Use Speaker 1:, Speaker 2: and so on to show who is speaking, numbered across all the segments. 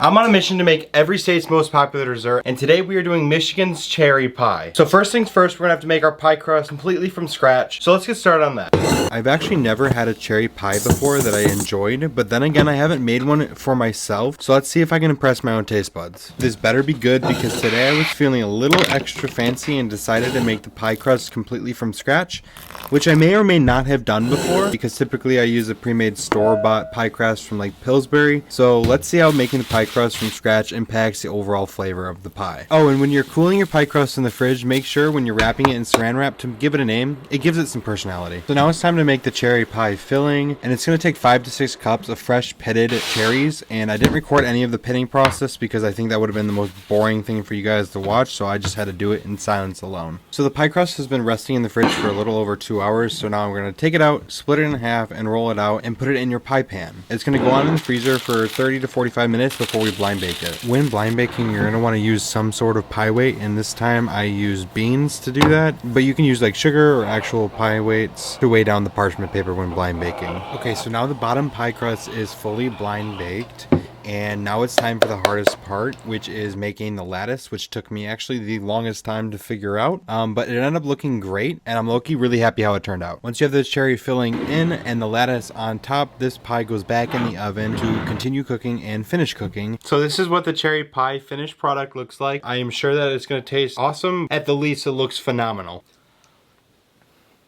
Speaker 1: I'm on a mission to make every state's most popular dessert, and today we are doing Michigan's cherry pie. So first things first, we're gonna have to make our pie crust completely from scratch. So let's get started on that. I've actually never had a cherry pie before that I enjoyed, but then again, I haven't made one for myself. So let's see if I can impress my own taste buds. This better be good because today I was feeling a little extra fancy and decided to make the pie crust completely from scratch, which I may or may not have done before because typically I use a pre-made store-bought pie crust from like Pillsbury. So let's see how making the pie crust from scratch impacts the overall flavor of the pie. Oh, and when you're cooling your pie crust in the fridge, make sure when you're wrapping it in saran wrap to give it a name. It gives it some personality. So now it's time to make the cherry pie filling, and it's going to take 5 to 6 cups of fresh pitted cherries. And I didn't record any of the pitting process because I think that would have been the most boring thing for you guys to watch, so I just had to do it in silence alone. So the pie crust has been resting in the fridge for a little over 2 hours, so now we're going to take it out, split it in half, and roll it out and put it in your pie pan. It's going to go on in the freezer for 30 to 45 minutes before we blind bake it. When blind baking, you're going to want to use some sort of pie weight, and this time I use beans to do that, but you can use like sugar or actual pie weights to weigh down the parchment paper when blind baking. Okay, so now the bottom pie crust is fully blind baked. And now it's time for the hardest part, which is making the lattice, which took me actually the longest time to figure out. But it ended up looking great, and I'm low-key really happy how it turned out. Once you have the cherry filling in and the lattice on top, this pie goes back in the oven to continue cooking and finish cooking. So this is what the cherry pie finished product looks like. I am sure that it's going to taste awesome. At the least, it looks phenomenal.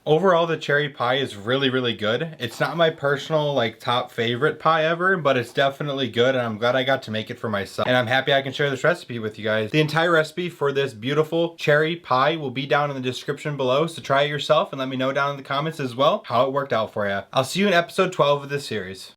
Speaker 1: Overall, the cherry pie is really, really good. It's not my personal, like, top favorite pie ever, but it's definitely good, and I'm glad I got to make it for myself. And I'm happy I can share this recipe with you guys. The entire recipe for this beautiful cherry pie will be down in the description below, so try it yourself and let me know down in the comments as well how it worked out for you. I'll see you in episode 12 of this series.